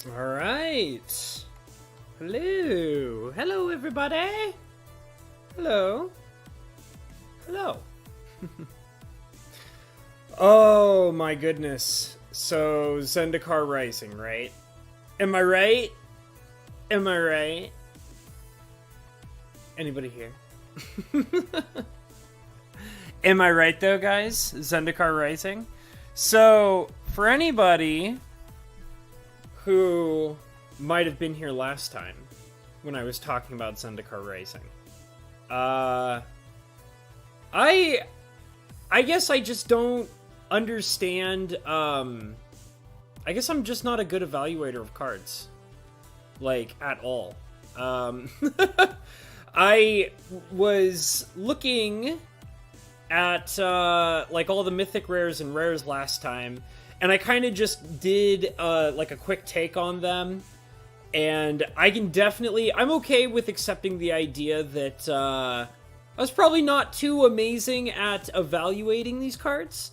All right. Hello. Hello, everybody. Hello. Hello. Oh, my goodness. So, Zendikar Rising, right? Am I right? Am I right? Anybody here? Am I right, though, guys? Zendikar Rising? So, for anybody who might have been here last time when I was talking about Zendikar Rising, I guess I just don't understand. I guess I'm just not a good evaluator of cards, like, at all. I was looking at like all the mythic rares and rares last time, and I kind of just did like a quick take on them, and I'm okay with accepting the idea that I was probably not too amazing at evaluating these cards.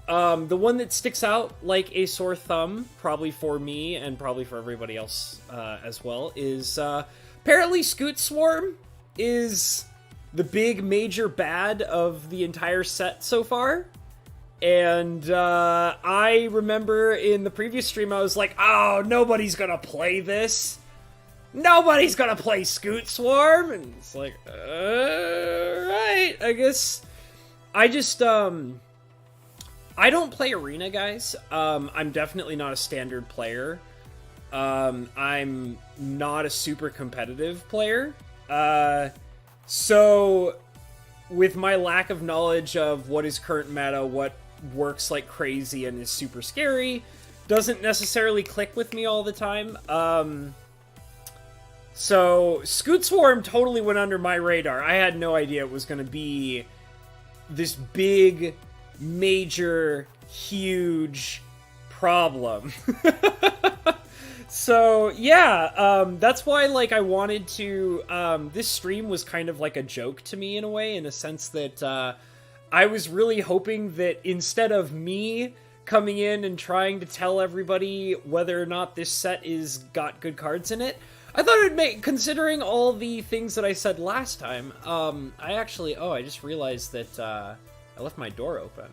The one that sticks out like a sore thumb, probably for me and probably for everybody else as well, is apparently Scoot Swarm is the big major bad of the entire set so far. And I remember in the previous stream I was like, oh, nobody's gonna play this. Nobody's gonna play Scoot Swarm. And it's like, right, I guess I just I don't play Arena, guys. I'm definitely not a standard player. I'm not a super competitive player. So with my lack of knowledge of what is current meta, what works like crazy and is super scary, doesn't necessarily click with me all the time. So Scoot Swarm totally went under my radar. I had no idea it was going to be this big, major, huge problem. So, yeah, that's why, like, I wanted to, this stream was kind of like a joke to me in a way, in a sense that, I was really hoping that instead of me coming in and trying to tell everybody whether or not this set is got good cards in it, I thought it would make, considering all the things that I said last time, I just realized that, I left my door open.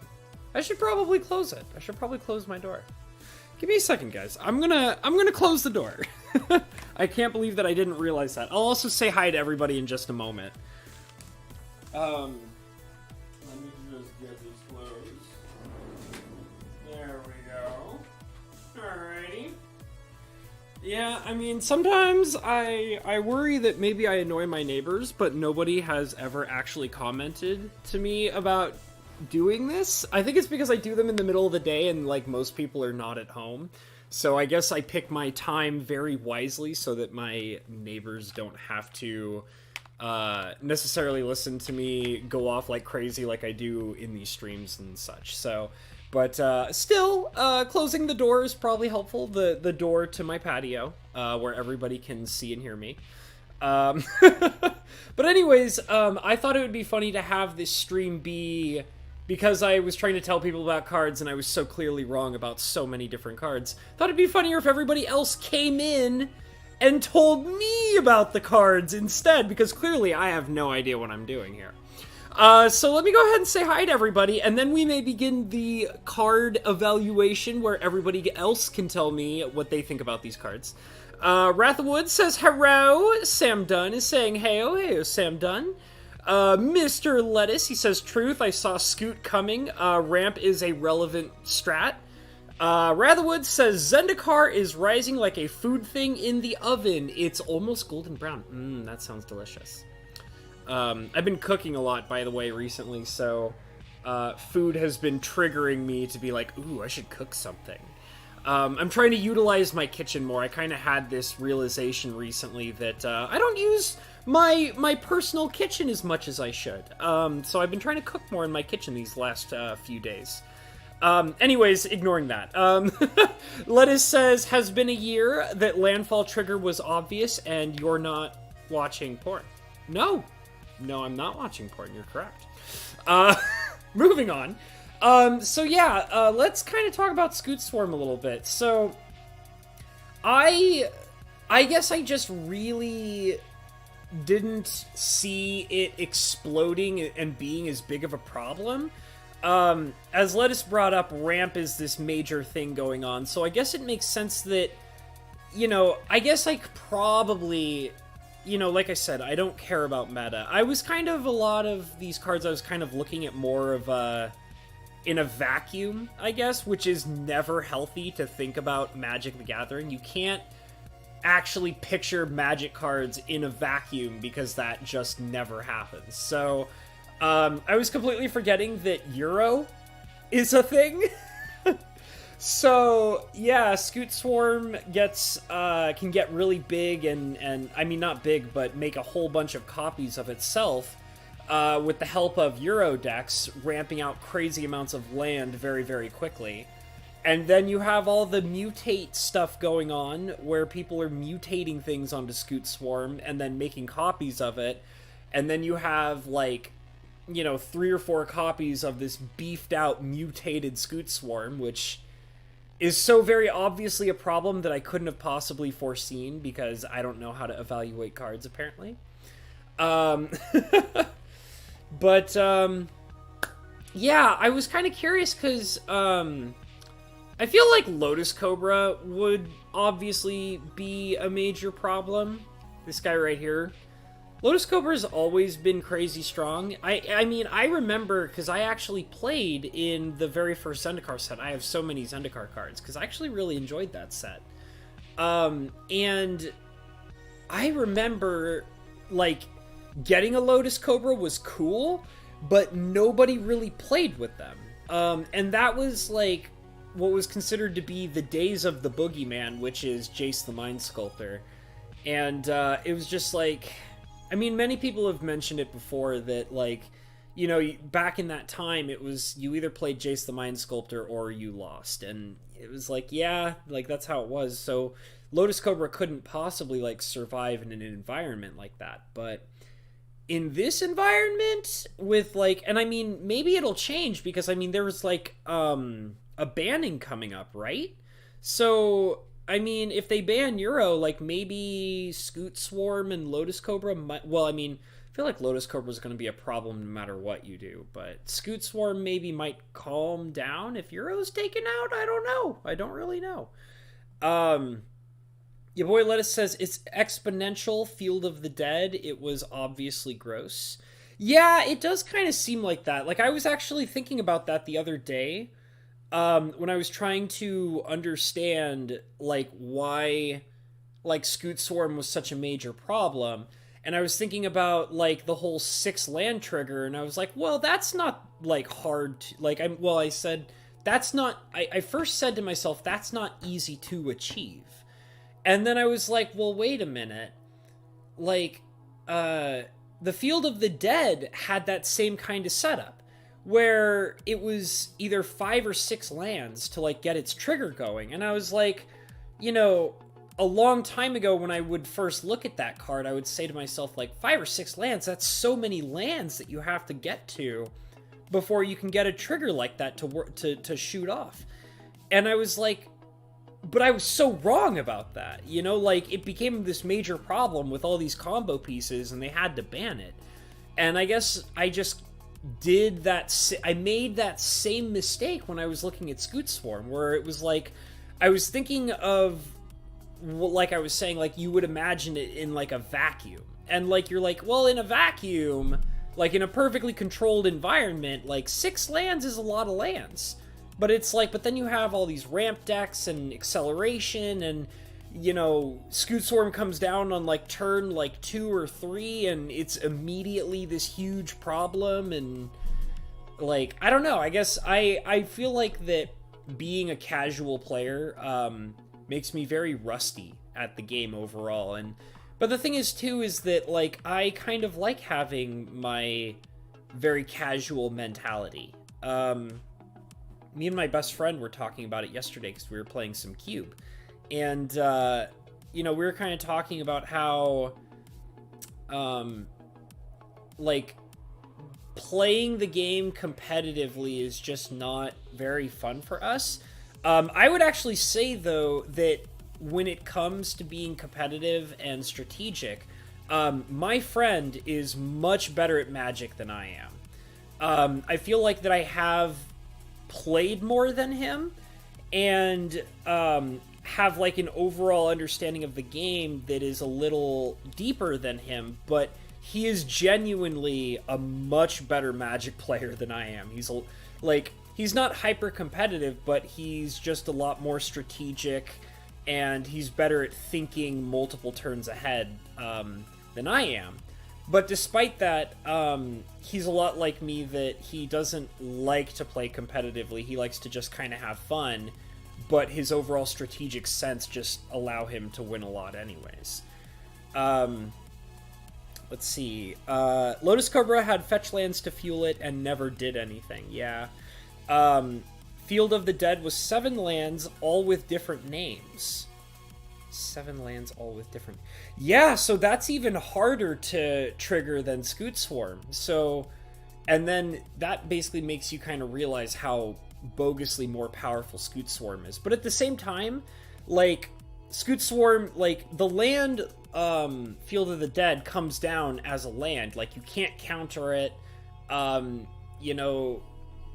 I should probably close it. I should probably close my door. Give me a second, guys. I'm gonna close the door. I can't believe that I didn't realize that. I'll also say hi to everybody in just a moment. Let me just get this closed. There we go. Alrighty. Yeah, I mean, sometimes I worry that maybe I annoy my neighbors, but nobody has ever actually commented to me about doing this. I think it's because I do them in the middle of the day and like most people are not at home. So I guess I pick my time very wisely so that my neighbors don't have to necessarily listen to me go off like crazy like I do in these streams and such. So, but still, closing the door is probably helpful. The door to my patio, where everybody can see and hear me. But anyways, I thought it would be funny to have this stream be, because I was trying to tell people about cards and I was so clearly wrong about so many different cards, thought it'd be funnier if everybody else came in and told me about the cards instead, because clearly I have no idea what I'm doing here. So let me go ahead and say hi to everybody, and then we may begin the card evaluation where everybody else can tell me what they think about these cards. Wrath of Wood says hello. Sam Dunn is saying heyo, heyo Sam Dunn. Mr. Lettuce, he says, truth, I saw Scoot coming. Ramp is a relevant strat. Ratherwood says, Zendikar is rising like a food thing in the oven. It's almost golden brown. That sounds delicious. I've been cooking a lot, by the way, recently, so food has been triggering me to be like, ooh, I should cook something. I'm trying to utilize my kitchen more. I kind of had this realization recently that I don't use my personal kitchen as much as I should. So I've been trying to cook more in my kitchen these last few days. Anyways, ignoring that. Lettuce says, has been a year that Landfall Trigger was obvious and you're not watching porn. No, I'm not watching porn. You're correct. Moving on. So yeah, let's kind of talk about Scoot Swarm a little bit. So I I guess I just really didn't see it exploding and being as big of a problem. As Lettuce brought up, ramp is this major thing going on, so I guess it makes sense that, I guess I could probably, like I said, I don't care about meta. I was kind of, a lot of these cards I was kind of looking at more of in a vacuum, I guess, which is never healthy to think about Magic the Gathering. You can't actually picture Magic cards in a vacuum because that just never happens. So, I was completely forgetting that Euro is a thing. So, yeah, Scoot Swarm can get really big and I mean, not big, but make a whole bunch of copies of itself with the help of Euro decks, ramping out crazy amounts of land very, very quickly. And then you have all the mutate stuff going on, where people are mutating things onto Scoot Swarm and then making copies of it. And then you have, 3 or 4 copies of this beefed out mutated Scoot Swarm, which is so very obviously a problem that I couldn't have possibly foreseen, because I don't know how to evaluate cards, apparently. But, yeah, I was kind of curious, because, I feel like Lotus Cobra would obviously be a major problem. This guy right here. Lotus Cobra's always been crazy strong. I mean, I remember, because I actually played in the very first Zendikar set. I have so many Zendikar cards, because I actually really enjoyed that set. And I remember, getting a Lotus Cobra was cool, but nobody really played with them. And that was, what was considered to be the days of the Boogeyman, which is Jace the Mind Sculptor. And it was just I mean, many people have mentioned it before that, back in that time, it was, you either played Jace the Mind Sculptor or you lost. And it was yeah, that's how it was. So Lotus Cobra couldn't possibly, survive in an environment like that. But in this environment, with, and I mean, maybe it'll change, because, I mean, there was, a banning coming up, right? So, I mean, if they ban Euro, maybe Scoot Swarm and Lotus Cobra might... Well, I mean, I feel like Lotus Cobra is going to be a problem no matter what you do, but Scoot Swarm maybe might calm down if Euro's taken out. I don't know. I don't really know. Your boy Lettuce says, it's exponential Field of the Dead. It was obviously gross. Yeah, it does kind of seem like that. I was actually thinking about that the other day, when I was trying to understand, why, Scoot Swarm was such a major problem. And I was thinking about, the whole 6 land trigger, and I was well, that's not, hard to, I said, that's not, I first said to myself, that's not easy to achieve. And then I was well, wait a minute. The Field of the Dead had that same kind of setup, where it was either 5 or 6 lands to, get its trigger going. And I was a long time ago when I would first look at that card, I would say to myself, 5 or 6 lands, that's so many lands that you have to get to before you can get a trigger like that to shoot off. And I was but I was so wrong about that, it became this major problem with all these combo pieces, and they had to ban it. And I guess I just did that, I made that same mistake when I was looking at Scoot Swarm, where it was I was thinking of, I was saying, you would imagine it in, a vacuum. And, you're well, in a vacuum, in a perfectly controlled environment, 6 lands is a lot of lands. But it's but then you have all these ramp decks and acceleration, and, Scoot Swarm comes down on, turn, 2 or 3, and it's immediately this huge problem, and, I don't know, I guess I feel that being a casual player, makes me very rusty at the game overall, but the thing is, too, is that, I kind of like having my very casual mentality. Me and my best friend were talking about it yesterday because we were playing some Cube. And, we were kind of talking about how, playing the game competitively is just not very fun for us. I would actually say, though, that when it comes to being competitive and strategic, my friend is much better at Magic than I am. I feel like that I have played more than him, and have like an overall understanding of the game that is a little deeper than him, but he is genuinely a much better Magic player than I am. He's not hyper competitive, but he's just a lot more strategic, and he's better at thinking multiple turns ahead than I am. But despite that, he's a lot like me, that he doesn't like to play competitively. He likes to just kind of have fun, but his overall strategic sense just allow him to win a lot anyways. Let's see. Lotus Cobra had fetch lands to fuel it and never did anything. Yeah. Field of the Dead was 7 lands, all with different names. 7 lands, all with different... Yeah, so that's even harder to trigger than Scoot Swarm. So, and then that basically makes you kind of realize how bogusly more powerful Scoot Swarm is. But at the same time, like, Scoot Swarm, like, the land Field of the Dead comes down as a land. Like, you can't counter it. You know,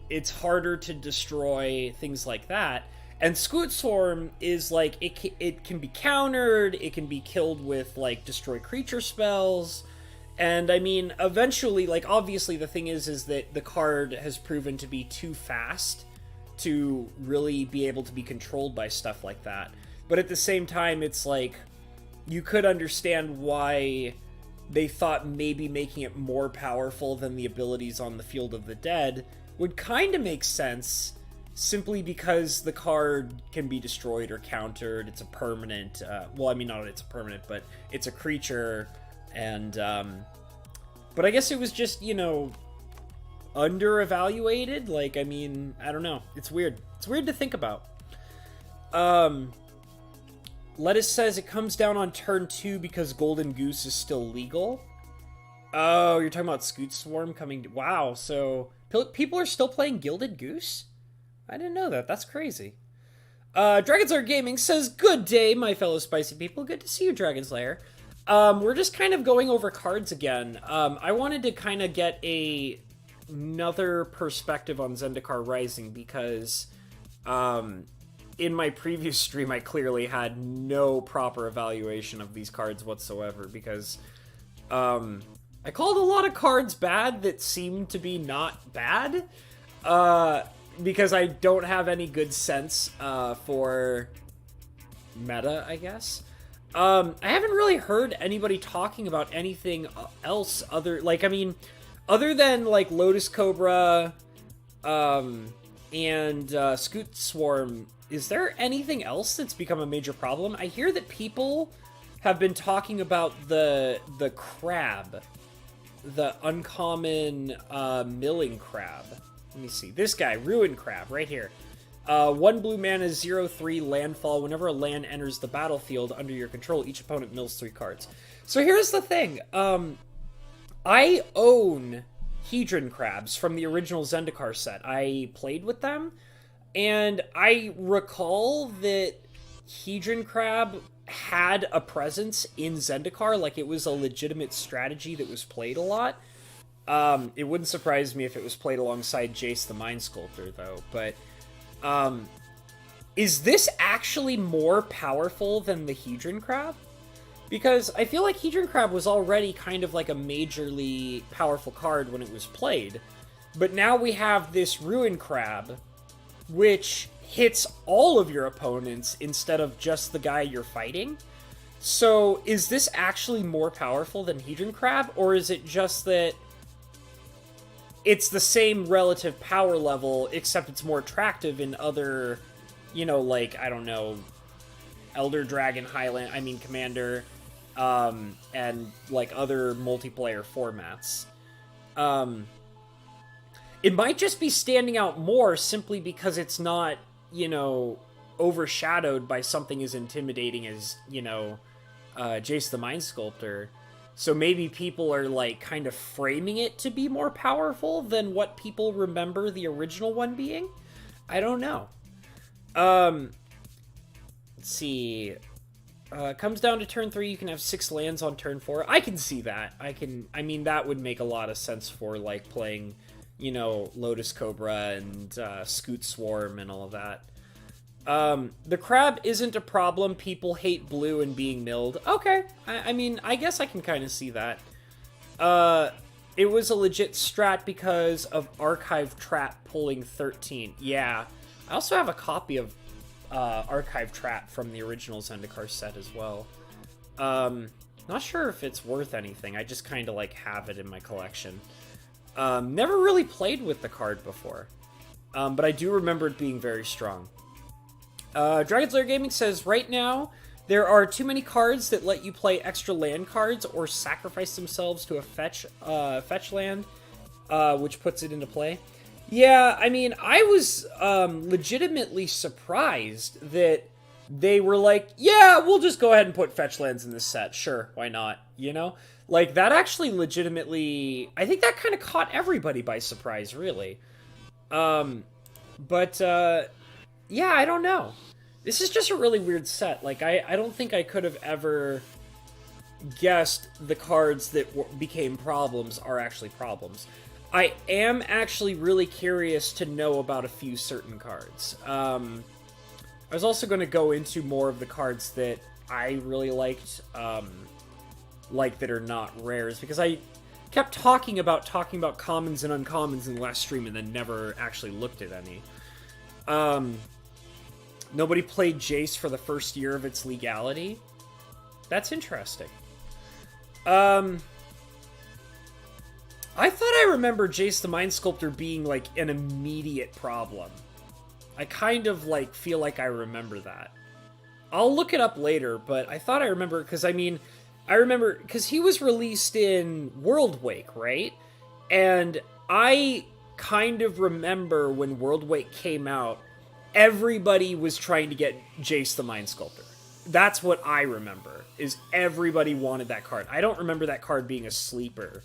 it's harder to destroy, things like that. And Scoot Swarm is, like, it can be countered, it can be killed with, like, destroy creature spells. And, I mean, eventually, like, obviously the thing is that the card has proven to be too fast to really be able to be controlled by stuff like that. But at the same time, it's like, you could understand why they thought maybe making it more powerful than the abilities on the Field of the Dead would kind of make sense, simply because the card can be destroyed or countered. It's a permanent, well, I mean, not it's a permanent, but it's a creature, and, but I guess it was just, you know, under-evaluated. Like, I mean, I don't know. It's weird. It's weird to think about. Lettuce says it comes down on turn 2 because Golden Goose is still legal. Oh, you're talking about Scoot Swarm coming... Wow, so people are still playing Gilded Goose? I didn't know that. That's crazy. Dragon's Lair Gaming says, good day, my fellow spicy people. Good to see you, Dragon's Lair. We're just kind of going over cards again. I wanted to kind of get another perspective on Zendikar Rising, because in my previous stream I clearly had no proper evaluation of these cards whatsoever, because I called a lot of cards bad that seemed to be not bad, because I don't have any good sense for meta, I guess. I haven't really heard anybody talking about anything else other than, like, Lotus Cobra, and Scoot Swarm. Is there anything else that's become a major problem? I hear that people have been talking about the crab, the uncommon milling crab. Let me see. This guy, Ruin Crab, right here. 1 blue mana, 0/3 landfall. Whenever a land enters the battlefield under your control, each opponent mills 3 cards. So here's the thing. I own Hedron Crabs from the original Zendikar set. I played with them, and I recall that Hedron Crab had a presence in Zendikar. Like, it was a legitimate strategy that was played a lot. It wouldn't surprise me if it was played alongside Jace the Mind Sculptor, though. But, is this actually more powerful than the Hedron Crab? Because I feel like Hedron Crab was already kind of like a majorly powerful card when it was played. But now we have this Ruin Crab, which hits all of your opponents instead of just the guy you're fighting. So, is this actually more powerful than Hedron Crab? Or is it just that it's the same relative power level, except it's more attractive in other, you know, like, I don't know, Elder Dragon, Commander, and, like, other multiplayer formats. It might just be standing out more simply because it's not, you know, overshadowed by something as intimidating as, you know, Jace the Mind Sculptor. So maybe people are, like, kind of framing it to be more powerful than what people remember the original one being? I don't know. Let's see. Comes down to turn 3, you can have 6 lands on turn 4. I can see that. I mean, that would make a lot of sense for, like, playing, you know, Lotus Cobra and Scoot Swarm and all of that. The crab isn't a problem. People hate blue and being milled. Okay. I mean, I guess I can kind of see that. It was a legit strat because of Archive Trap pulling 13. Yeah. I also have a copy of Archive Trap from the original Zendikar set as well. Not sure if it's worth anything. I just kind of, like, have it in my collection. Never really played with the card before. But I do remember it being very strong. Dragon's Lair Gaming says, right now, there are too many cards that let you play extra land cards or sacrifice themselves to a fetch land, which puts it into play. Yeah, I mean, I was legitimately surprised that they were like, yeah, we'll just go ahead and put fetch lands in this set. Sure, why not? You know? Like, that actually legitimately... I think that kind of caught everybody by surprise, really. Yeah, I don't know. This is just a really weird set. Like, I don't think I could have ever guessed the cards that became problems are actually problems. I am actually really curious to know about a few certain cards. I was also going to go into more of the cards that I really liked, like that are not rares, because I kept talking about commons and uncommons in the last stream and then never actually looked at any. Nobody played Jace for the first year of its legality. That's interesting. I thought I remember Jace the Mind Sculptor being, like, an immediate problem. I kind of, like, feel like I remember that. I'll look it up later, but I thought I remember, because, I mean, I remember, because he was released in World Wake, right? And I kind of remember when World Wake came out, everybody was trying to get Jace the Mind Sculptor. That's what I remember, is everybody wanted that card. I don't remember that card being a sleeper,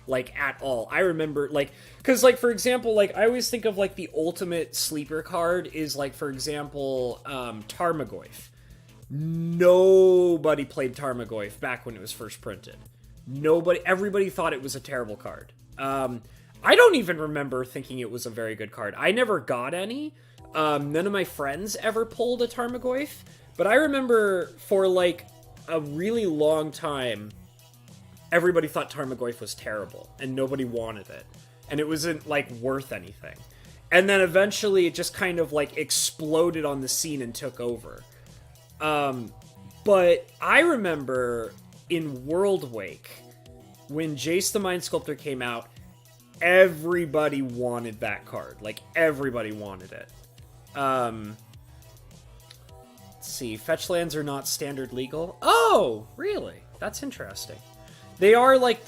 like, at all. I remember, like, because, like, for example, like, I always think of, like, the ultimate sleeper card is, like, for example, Tarmogoyf. Nobody played Tarmogoyf back when it was first printed. Everybody thought it was a terrible card. I don't even remember thinking it was a very good card. I never got any. None of my friends ever pulled a Tarmogoyf, but I remember for, like, a really long time, everybody thought Tarmogoyf was terrible, and nobody wanted it. And it wasn't, like, worth anything. And then eventually it just kind of, like, exploded on the scene and took over. But I remember in World Wake, when Jace the Mind Sculptor came out, everybody wanted that card. Like, everybody wanted it. Let's see. Fetch lands are not standard legal. Oh, really? That's interesting. They are, like,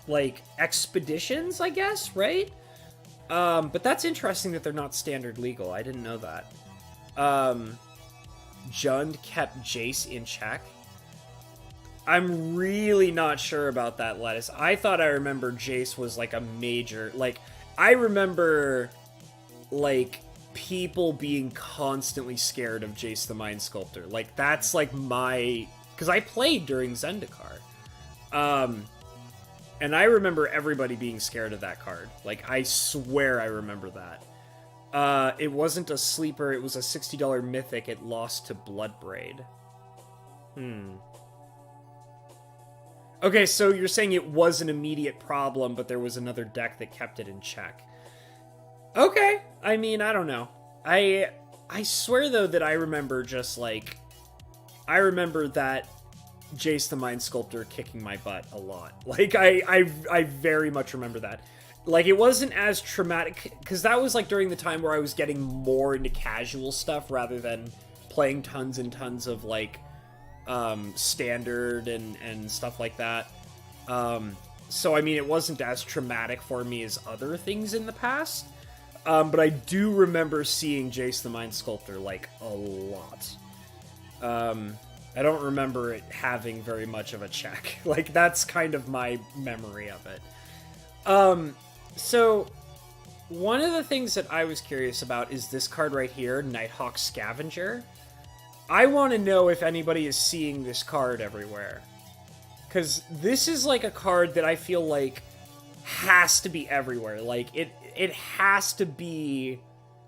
like, expeditions, I guess, right? But that's interesting that they're not standard legal. I didn't know that. Jund kept Jace in check. I'm really not sure about that, Lettuce. I thought I remember Jace was, like, a major... Like, I remember, like, people being constantly scared of Jace the Mind Sculptor. Like, that's, like, my... Because I played during Zendikar. And I remember everybody being scared of that card. Like, I swear I remember that. It wasn't a sleeper, it was a $60 mythic. It lost to Bloodbraid. Okay, so you're saying it was an immediate problem, but there was another deck that kept it in check. Okay, I mean, I don't know. I swear, though, that I remember just, like... I remember that Jace the Mind Sculptor kicking my butt a lot. Like, I very much remember that. Like, it wasn't as traumatic, because that was, like, during the time where I was getting more into casual stuff rather than playing tons and tons of, like, standard and stuff like that. So, I mean, it wasn't as traumatic for me as other things in the past. But I do remember seeing Jace the Mind Sculptor, like, a lot. I don't remember it having very much of a check. Like, that's kind of my memory of it. So, one of the things that I was curious about is this card right here, Nighthawk Scavenger. I want to know if anybody is seeing this card everywhere. Because this is like a card that I feel like has to be everywhere. Like, it has to be...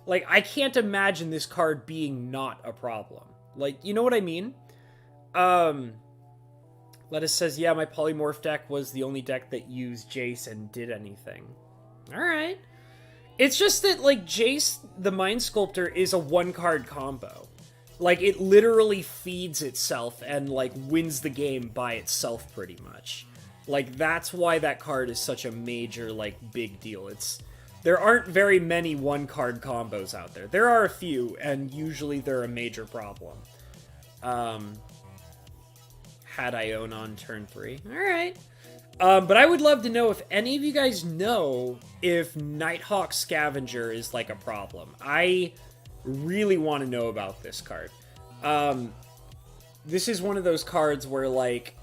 Like, I can't imagine this card being not a problem. Like, you know what I mean? Lettuce says, yeah, my polymorph deck was the only deck that used Jace and did anything. Alright. It's just that, like, Jace, the Mind Sculptor, is a one-card combo. Like, it literally feeds itself and, like, wins the game by itself, pretty much. Like, that's why that card is such a major, like, big deal. There aren't very many one-card combos out there. There are a few, and usually they're a major problem. Had Ione on turn 3. Alright. But I would love to know if any of you guys know if Nighthawk Scavenger is, like, a problem. I really want to know about this card. This is one of those cards where, like,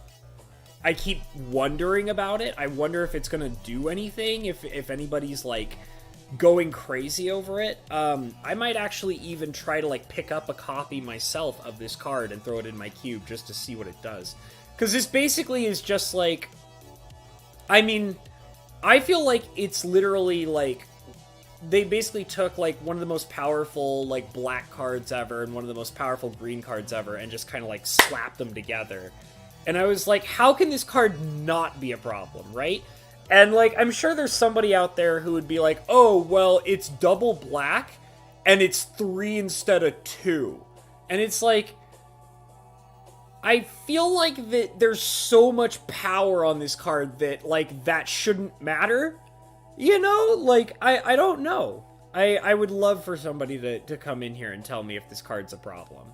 I keep wondering about it. I wonder if it's gonna do anything, if anybody's, like, going crazy over it. I might actually even try to, like, pick up a copy myself of this card and throw it in my cube just to see what it does. Because this basically is just, like... I mean, I feel like it's literally, like... They basically took, like, one of the most powerful, like, black cards ever and one of the most powerful green cards ever and just kind of, like, slapped them together. And I was like, how can this card not be a problem, right? And, like, I'm sure there's somebody out there who would be like, oh, well, it's double black and it's 3 instead of 2. And it's like... I feel like that there's so much power on this card that, like, that shouldn't matter. You know? Like, I don't know. I would love for somebody to come in here and tell me if this card's a problem.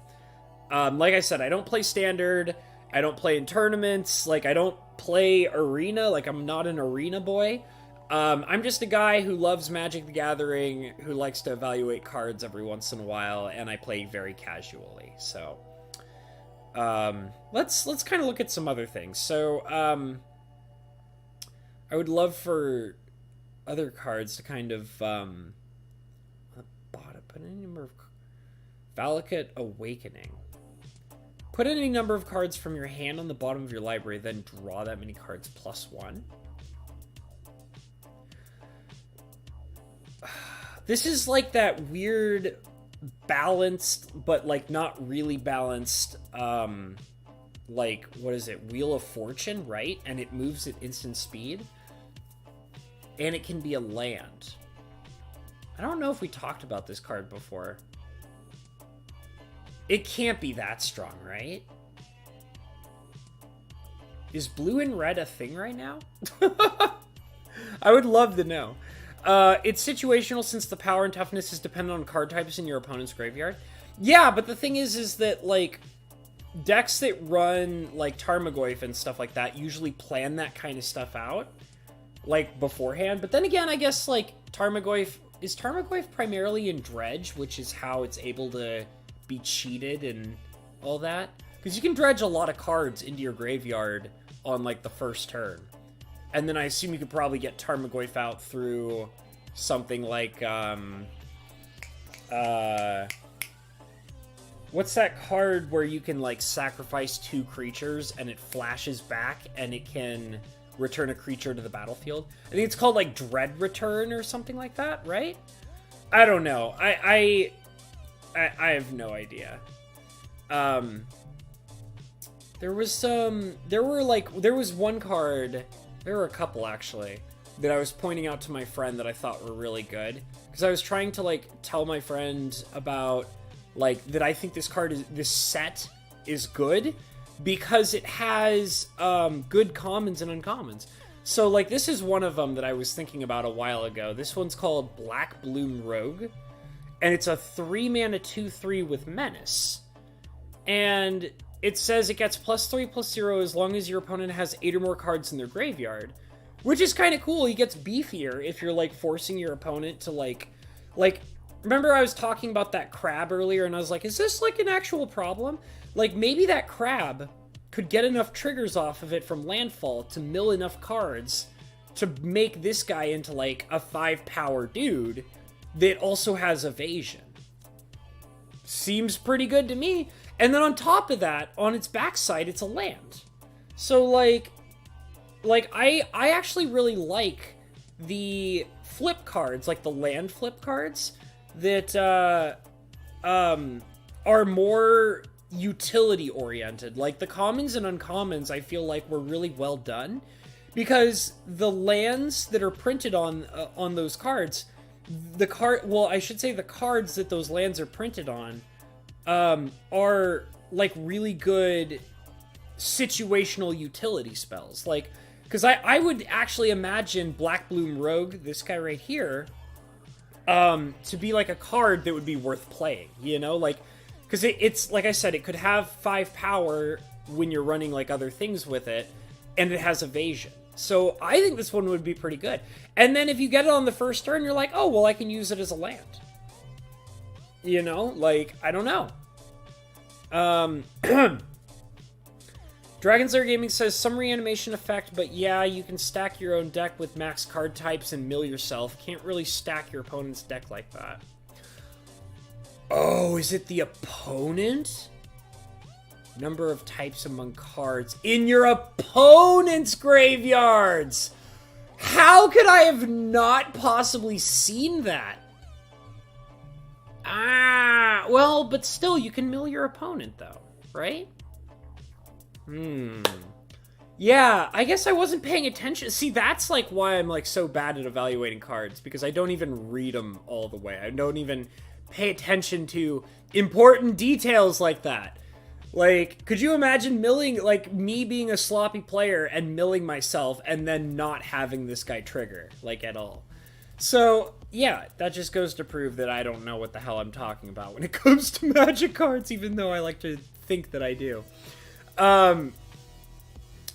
Like I said, I don't play Standard. I don't play in tournaments. Like, I don't play Arena. Like, I'm not an Arena boy. I'm just a guy who loves Magic the Gathering, who likes to evaluate cards every once in a while, and I play very casually. So, let's kind of look at some other things. So, I would love for other cards to kind of, put any number of... Valakut Awakening. Put any number of cards from your hand on the bottom of your library, then draw that many cards +1. This is like that weird balanced, but like not really balanced, like, what is it? Wheel of Fortune, right? And it moves at instant speed. And it can be a land. I don't know if we talked about this card before. It can't be that strong, right? Is blue and red a thing right now? I would love to know. It's situational since the power and toughness is dependent on card types in your opponent's graveyard. Yeah, but the thing is that, like, decks that run, like, Tarmogoyf and stuff like that usually plan that kind of stuff out, like, beforehand. But then again, I guess, like, Tarmogoyf... Is Tarmogoyf primarily in Dredge, which is how it's able to be cheated and all that? Because you can dredge a lot of cards into your graveyard on, like, the first turn. And then I assume you could probably get Tarmogoyf out through something like, what's that card where you can, like, sacrifice 2 creatures and it flashes back and it can return a creature to the battlefield? I think it's called, like, Dread Return or something like that, right? I don't know. I have no idea. There was one card, there were a couple actually, that I was pointing out to my friend that I thought were really good. Because I was trying to, like, tell my friend about, like, that I think this set is good because it has good commons and uncommons. So, like, this is one of them that I was thinking about a while ago. This one's called Black Bloom Rogue, and it's a 3-mana 2/3 with Menace. And it says it gets +3/+0 as long as your opponent has 8 or more cards in their graveyard, which is kind of cool. He gets beefier if you're, like, forcing your opponent to, like, remember I was talking about that crab earlier, and I was like, is this, like, an actual problem? Like, maybe that crab could get enough triggers off of it from landfall to mill enough cards to make this guy into, like, a 5-power dude that also has evasion. Seems pretty good to me. And then on top of that, on its backside, it's a land. So, like I actually really like the flip cards, like the land flip cards, that are more utility oriented. Like the commons and uncommons, I feel like were really well done, because the lands that are printed on those cards, the cards that those lands are printed on, are like really good situational utility spells. Like, because I would actually imagine Black Bloom Rogue, this guy right here, to be like a card that would be worth playing, you know? Like, because it's, like I said, it could have 5 power when you're running like other things with it, and it has evasion. So I think this one would be pretty good. And then if you get it on the first turn, you're like, oh, well, I can use it as a land. You know? Like, I don't know. Dragon Slayer Gaming says, some reanimation effect, but yeah, you can stack your own deck with max card types and mill yourself. Can't really stack your opponent's deck like that. Oh, is it the opponent? Number of types among cards in your opponent's graveyards! How could I have not possibly seen that? Ah, well, but still, you can mill your opponent, though, right? Yeah, I guess I wasn't paying attention. See, that's like why I'm like so bad at evaluating cards, because I don't even read them all the way. I don't even pay attention to important details like that. Like, could you imagine milling, like, me being a sloppy player and milling myself and then not having this guy trigger, like, at all? So, yeah, that just goes to prove that I don't know what the hell I'm talking about when it comes to Magic cards, even though I like to think that I do.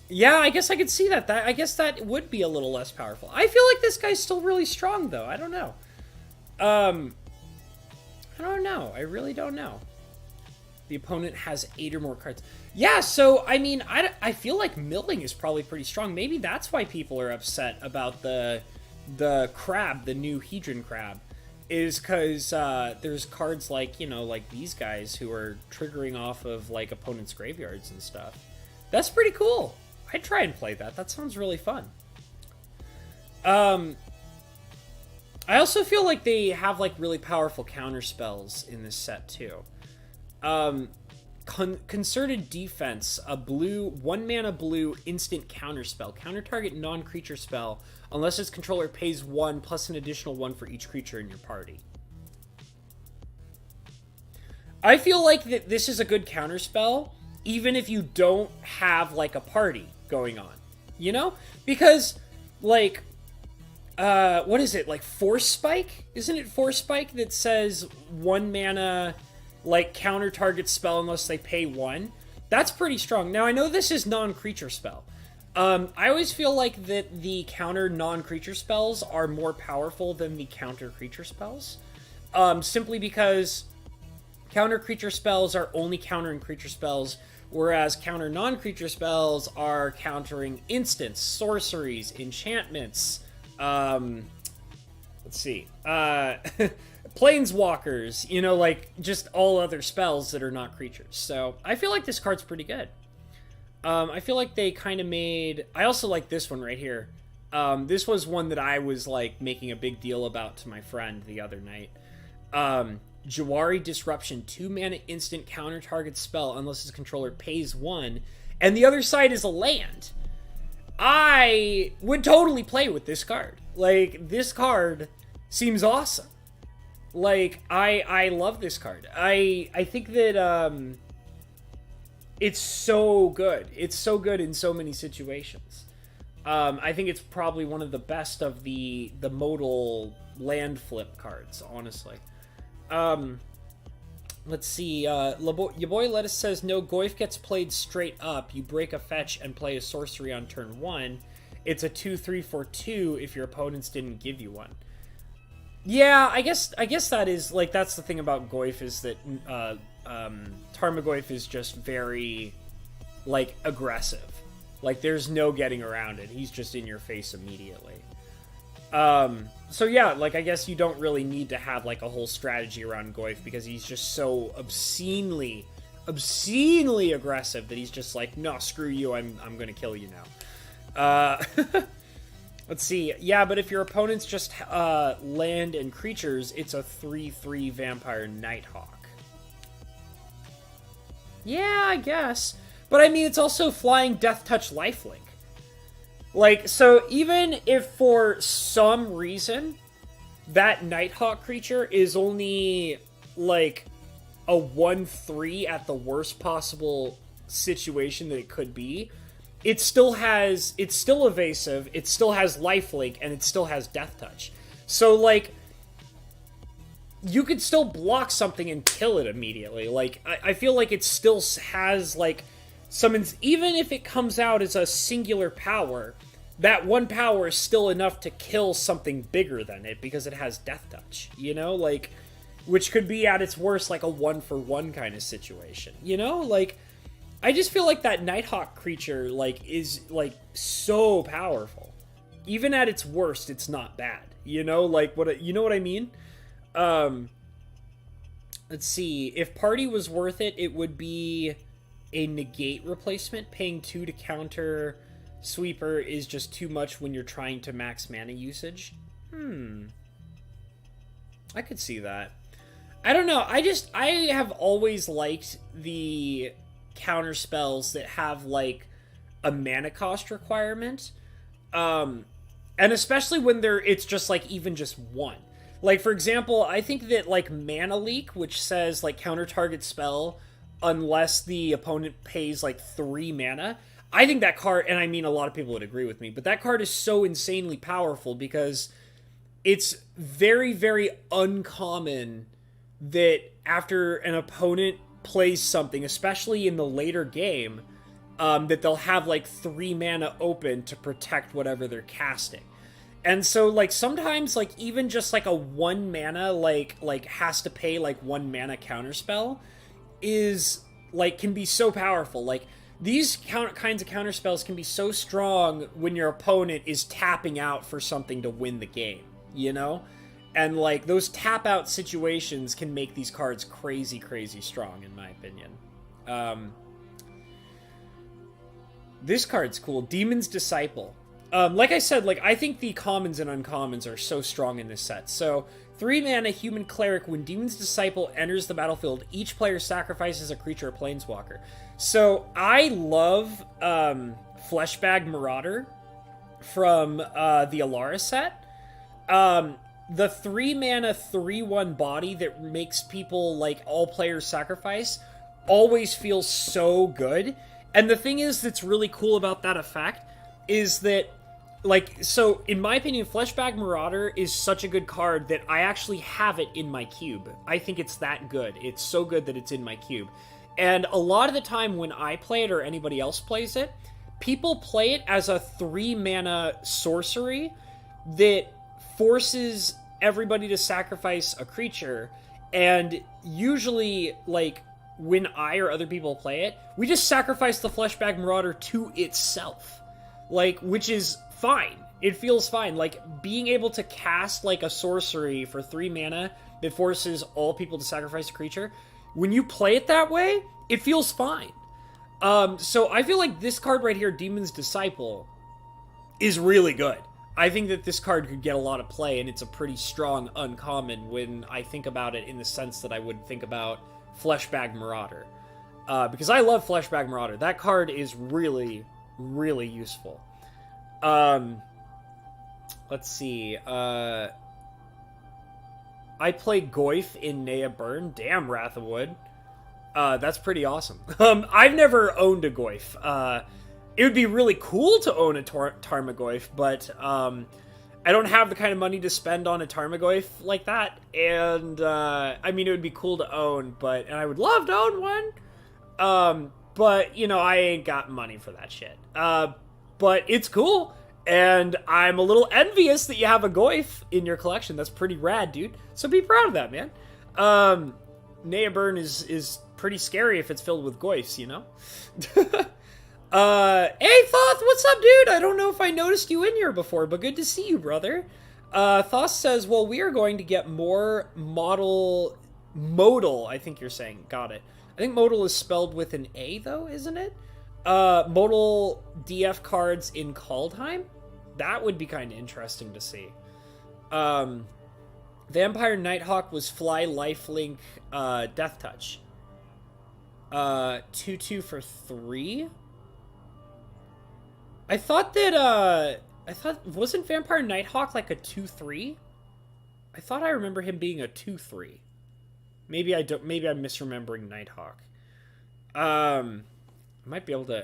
Yeah, I guess I could see that. I guess that would be a little less powerful. I feel like this guy's still really strong, though. I don't know. I don't know. I really don't know. The opponent has 8 or more cards. Yeah, so, I mean, I feel like milling is probably pretty strong. Maybe that's why people are upset about the crab, the new Hedron crab, is because there's cards like, you know, like these guys who are triggering off of, like, opponents' graveyards and stuff. That's pretty cool. I'd try and play that. That sounds really fun. I also feel like they have, like, really powerful counter spells in this set, too. Concerted Defense, a blue, 1-mana blue instant counter spell. Counter target non-creature spell, unless its controller pays 1 plus an additional 1 for each creature in your party. I feel like that this is a good counter spell, even if you don't have, like, a party going on. You know? Because, like, what is it? Like, Force Spike? Isn't it Force Spike that says 1-mana... like, counter target spell unless they pay 1. That's pretty strong. Now, I know this is non-creature spell. I always feel like that the counter non-creature spells are more powerful than the counter creature spells. Simply because counter creature spells are only countering creature spells, whereas counter non-creature spells are countering instants, sorceries, enchantments, let's see, planeswalkers, you know, like, just all other spells that are not creatures. So, I feel like this card's pretty good. I feel like they kind of made... I also like this one right here. This was one that I was, like, making a big deal about to my friend the other night. Jawari Disruption, 2-mana instant counter target spell unless his controller pays 1, and the other side is a land. I would totally play with this card. Like, this card seems awesome. Like, I love this card. I think that, it's so good. It's so good in so many situations. I think it's probably one of the best of the modal land flip cards, honestly. Let's see, your boy Lettuce says, no, Goyf gets played straight up. You break a fetch and play a sorcery on turn 1. It's a 2/3 for 2 if your opponents didn't give you one. Yeah, I guess that is, like, that's the thing about Goyf, is that, Tarmogoyf is just very, like, aggressive. Like, there's no getting around it. He's just in your face immediately. So yeah, like, I guess you don't really need to have, like, a whole strategy around Goyf, because he's just so obscenely obscenely aggressive that he's just like, no, screw you, I'm gonna kill you now. Let's see. Yeah, but if your opponent's just land and creatures, it's a 3/3 Vampire Nighthawk. Yeah, I guess. But I mean, it's also flying Death Touch Lifelink. Like, so even if for some reason that Nighthawk creature is only, like, a 1/3 at the worst possible situation that it could be, it's still evasive, it still has lifelink, and it still has death touch. So, like, you could still block something and kill it immediately. Like, I feel like it still has, like, summons, even if it comes out as a singular power, that one power is still enough to kill something bigger than it because it has death touch, you know? Like, which could be at its worst, like, a 1-for-1 kind of situation, you know? Like, I just feel like that Nighthawk creature, like, is, like, so powerful. Even at its worst, it's not bad. You know? Like, you know what I mean? Let's see. If Party was worth it, it would be a negate replacement. Paying 2 to counter Sweeper is just too much when you're trying to max mana usage. I could see that. I don't know. I have always liked the counter spells that have, like, a mana cost requirement, and especially when it's just, like, even just one. Like, for example, I think that, like, Mana Leak, which says, like, counter target spell unless the opponent pays, like, 3 mana, I think that card, and I mean a lot of people would agree with me, but that card is so insanely powerful because it's very, very uncommon that after an opponent plays something, especially in the later game, that they'll have, like, 3 mana open to protect whatever they're casting. And so, like, sometimes, like, even just, like, a 1 mana, like has to pay, like, 1 mana counterspell is, like, can be so powerful. Like, these kinds of counterspells can be so strong when your opponent is tapping out for something to win the game, you know? And, like, those tap-out situations can make these cards crazy, crazy strong, in my opinion. This card's cool. Demon's Disciple. Like I said, like, I think the commons and uncommons are so strong in this set. So, 3 mana Human Cleric. When Demon's Disciple enters the battlefield, each player sacrifices a creature or planeswalker. So, I love Fleshbag Marauder from the Alara set. The 3 mana 3/1 body that makes people, like, all players sacrifice always feels so good. And the thing is that's really cool about that effect is that, like, so in my opinion, Fleshbag Marauder is such a good card that I actually have it in my cube. I think it's that good. It's so good that it's in my cube. And a lot of the time when I play it or anybody else plays it, people play it as a 3 mana sorcery that forces everybody to sacrifice a creature, and usually, like, when I or other people play it, we just sacrifice the Fleshbag Marauder to itself, like, which is fine. It feels fine. Like, being able to cast, like, a sorcery for 3 mana that forces all people to sacrifice a creature, when you play it that way, it feels fine. So I feel like this card right here, Demon's Disciple, is really good. I think that this card could get a lot of play, and it's a pretty strong uncommon when I think about it in the sense that I would think about Fleshbag Marauder. Because I love Fleshbag Marauder. That card is really, really useful. Let's see. I play Goyf in Nea Burn. Damn, Wrath of Wood. That's pretty awesome. I've never owned a Goyf. It would be really cool to own a Tarmogoyf, but I don't have the kind of money to spend on a Tarmogoyf like that. And I mean, it would be cool to own, and I would love to own one. But you know, I ain't got money for that shit. But it's cool, and I'm a little envious that you have a Goyf in your collection. That's pretty rad, dude. So be proud of that, man. Nea Burn is pretty scary if it's filled with Goyfs, you know? Hey, Thoth, what's up, dude? I don't know if I noticed you in here before, but good to see you, brother. Thoth says, well, we are going to get more modal, I think you're saying, got it. I think modal is spelled with an A, though, isn't it? Modal DF cards in Kaldheim? That would be kind of interesting to see. Vampire Nighthawk was Fly, Lifelink, Death Touch. 2/2 for 3? I thought, wasn't Vampire Nighthawk like a 2/3? I thought I remember him being a 2/3. Maybe I'm misremembering Nighthawk. I might be able to,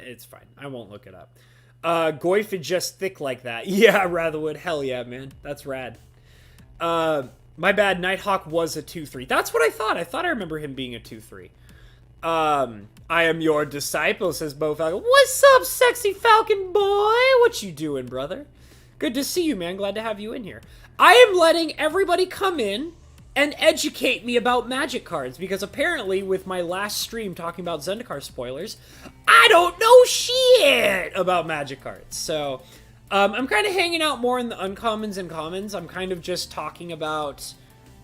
it's fine. I won't look it up. Goyf is just thick like that. Yeah, Ratherwood, hell yeah, man. That's rad. My bad, Nighthawk was a 2/3. That's what I thought. I thought I remember him being a 2/3. I am your disciple, says Bo Falcon. What's up, sexy Falcon boy? What you doing, brother? Good to see you, man. Glad to have you in here. I am letting everybody come in and educate me about Magic cards, because apparently with my last stream talking about Zendikar spoilers, I don't know shit about Magic cards. So, I'm kind of hanging out more in the uncommons and commons. I'm kind of just talking about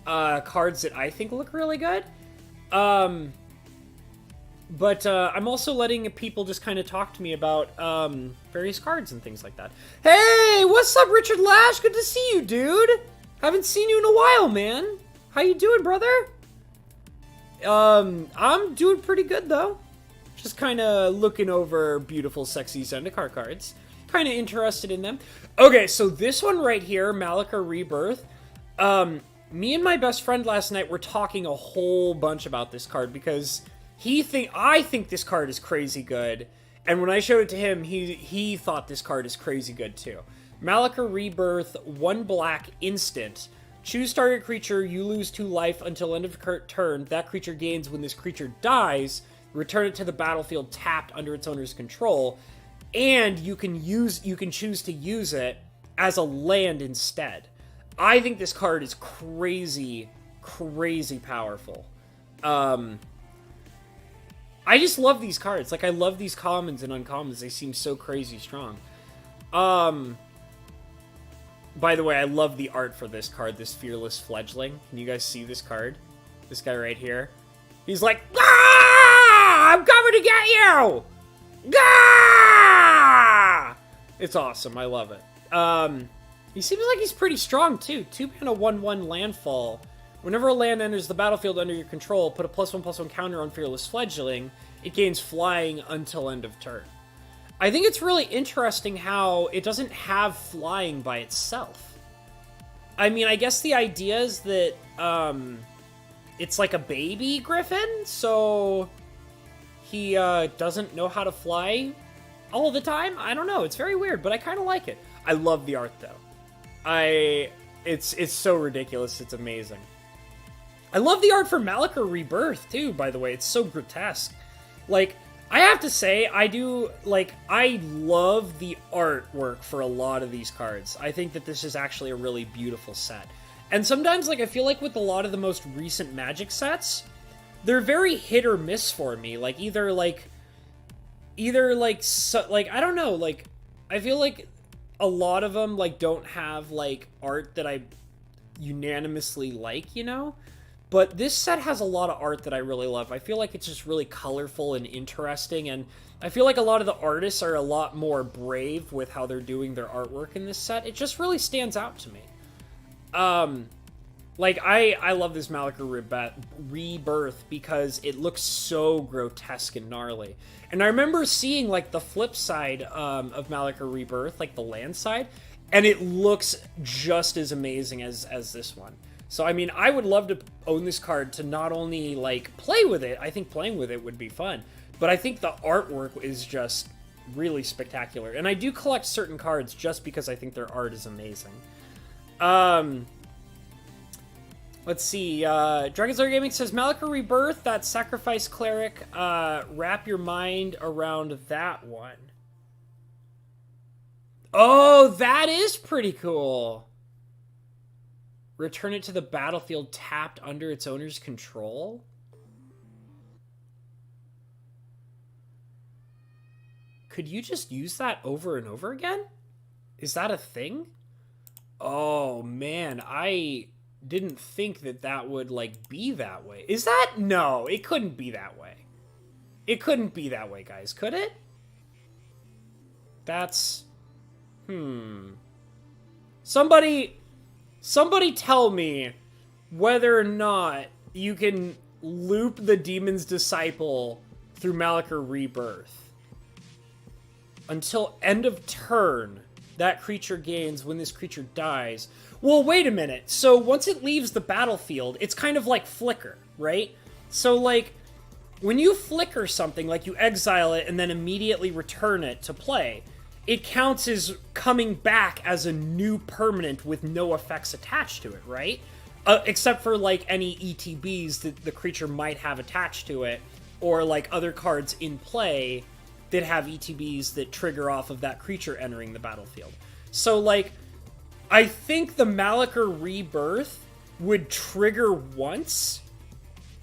cards that I think look really good. But I'm also letting people just kind of talk to me about various cards and things like that. Hey, what's up, Richard Lash? Good to see you, dude. Haven't seen you in a while, man. How you doing, brother? I'm doing pretty good, though. Just kind of looking over beautiful, sexy Zendikar cards. Kind of interested in them. Okay, so this one right here, Malika Rebirth. Me and my best friend last night were talking a whole bunch about this card because I think this card is crazy good. And when I showed it to him, he thought this card is crazy good too. Malika Rebirth, 1 black, instant. Choose target creature, you lose 2 life until end of turn. That creature gains when this creature dies. Return it to the battlefield tapped under its owner's control. And you can choose to use it as a land instead. I think this card is crazy, crazy powerful. I just love these cards. Like, I love these commons and uncommons. They seem so crazy strong. By the way, I love the art for this card, this Fearless Fledgling. Can you guys see this card? This guy right here. He's like, ah! I'm coming to get you! Ah! It's awesome. I love it. He seems like he's pretty strong, too. 2-mana 1/1 landfall. Whenever a land enters the battlefield under your control, put a +1/+1 counter on Fearless Fledgling. It gains flying until end of turn. I think it's really interesting how it doesn't have flying by itself. I mean, I guess the idea is that it's like a baby griffin, so he doesn't know how to fly all the time. I don't know. It's very weird, but I kind of like it. I love the art, though. It's so ridiculous. It's amazing. I love the art for Malika Rebirth, too, by the way. It's so grotesque. Like, I have to say, I love the artwork for a lot of these cards. I think that this is actually a really beautiful set. And sometimes, like, I feel like with a lot of the most recent Magic sets, they're very hit or miss for me. Like, I don't know, like, I feel like a lot of them, like, don't have, like, art that I unanimously like, you know? But this set has a lot of art that I really love. I feel like it's just really colorful and interesting, and I feel like a lot of the artists are a lot more brave with how they're doing their artwork in this set. It just really stands out to me. Like, I love this Malika Rebirth because it looks so grotesque and gnarly. And I remember seeing, like, the flip side of Malika Rebirth, like the land side, and it looks just as amazing as this one. So, I mean, I would love to own this card to not only, like, play with it. I think playing with it would be fun. But I think the artwork is just really spectacular. And I do collect certain cards just because I think their art is amazing. Let's see. Dragon Slayer Gaming says, Malika Rebirth, that Sacrifice Cleric, wrap your mind around that one. Oh, that is pretty cool. Return it to the battlefield tapped under its owner's control? Could you just use that over and over again? Is that a thing? Oh, man, I didn't think that that would, like, be that way. Is that? No, it couldn't be that way. It couldn't be that way, guys. Could it? That's... Somebody tell me whether or not you can loop the Demon's Disciple through Malachor Rebirth. Until end of turn, that creature gains when this creature dies. Well, wait a minute. So once it leaves the battlefield, it's kind of like Flicker, right? So, like, when you flicker something, like you exile it and then immediately return it to play, it counts as coming back as a new permanent with no effects attached to it, right? Except for, like, any ETBs that the creature might have attached to it, or, like, other cards in play that have ETBs that trigger off of that creature entering the battlefield. So, like, I think the Malachor Rebirth would trigger once